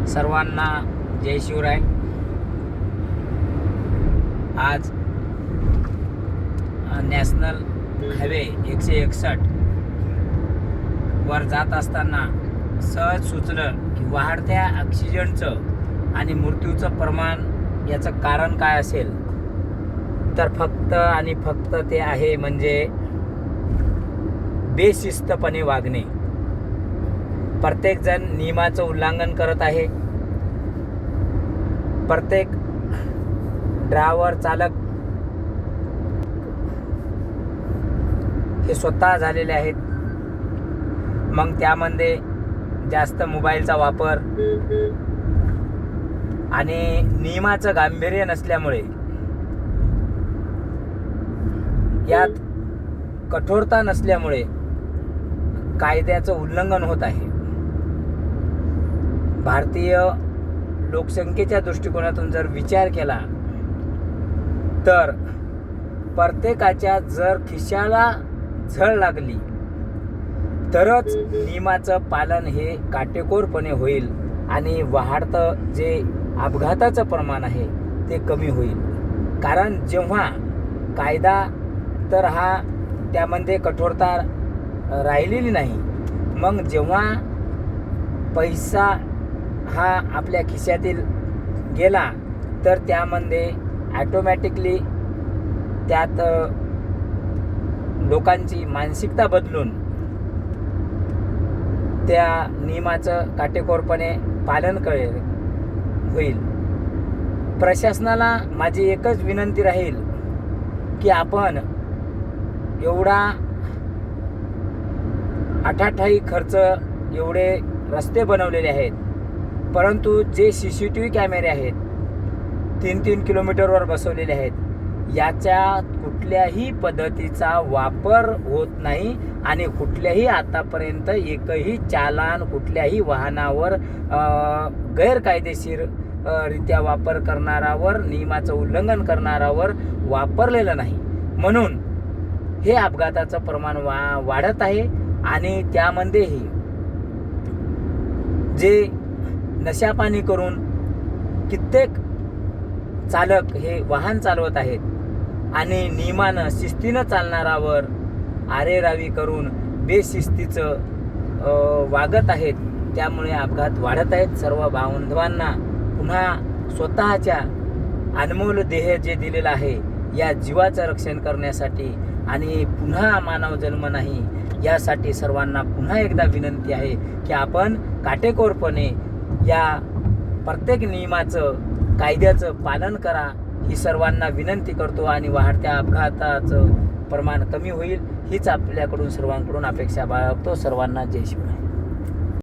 सर्वांना जय शिवराय. आज national highway 161 वर जात असताना सहज सुचलं की वाढत्या ऑक्सिजनचं आणि मृत्यूचं प्रमाण याचं कारण काय असेल, तर फक्त आणि फक्त ते आहे म्हणजे बेशिस्तपणे वागणे. प्रत्येकजण नियमाचं उल्लंघन करत आहे. प्रत्येक ड्रायव्हर चालक हे स्वतः झालेले आहेत. मग त्यामध्ये जास्त मोबाईलचा वापर आणि नियमाचं गांभीर्य नसल्यामुळे यात कठोरता नसल्यामुळे कायद्याचं उल्लंघन होत आहे. भारतीय लोकसंख्येच्या दृष्टिकोनातून जर विचार केला तर प्रत्येकाच्या जर खिशाला झळ लागली तरच नियमाचं पालन हे काटेकोरपणे होईल आणि वाढतं जे अपघाताचं प्रमाण आहे ते कमी होईल. कारण जेव्हा कायदा तर हा त्यामध्ये कठोरता राहिलेली नाही, मग जेव्हा पैसा हा आपल्या खिशातील गेला तर त्यामध्ये ॲटोमॅटिकली त्यात लोकांची मानसिकता बदलून त्या नियमाचं काटेकोरपणे पालन होईल. प्रशासनाला माझी एकच विनंती राहील की आपण एवढा अठाठाई खर्च एवढे रस्ते बनवलेले आहेत, परंतु जे CCTV कॅमेरे आहेत 3-3 किलोमीटरवर बसवलेले आहेत, याच्या कुठल्याही पद्धतीचा वापर होत नाही आणि कुठल्याही आतापर्यंत एकही चालान कुठल्याही वाहनावर गैरकायदेशीर रित्या वापर करणारावर, नियमाचं उल्लंघन करणारावर वापरलेलं नाही. म्हणून हे अपघाताचं प्रमाण वाढत आहे. आणि त्यामध्येही जे नशापानी करून कित्येक चालक हे वाहन चालवत आहेत आणि नियमानं शिस्तीनं चालणारावर आरेरावी करून बेशिस्तीचं वागत आहेत. त्यामुळे अपघात वाढत आहेत. सर्व बांधवांना पुन्हा स्वतःच्या अनमोल देह जे दिलेलं आहे या जीवाचं रक्षण करण्यासाठी आणि पुन्हा मानव जन्म नाही यासाठी सर्वांना पुन्हा एकदा विनंती आहे की आपण काटेकोरपणे या प्रत्येक नियमाचं, कायद्याचं पालन करा ही सर्वांना विनंती करतो आणि वाढत्या अपघाताचं प्रमाण कमी होईल हीच आपल्याकडून सर्वांकडून अपेक्षा बाळगतो. सर्वांना जय शिवराय.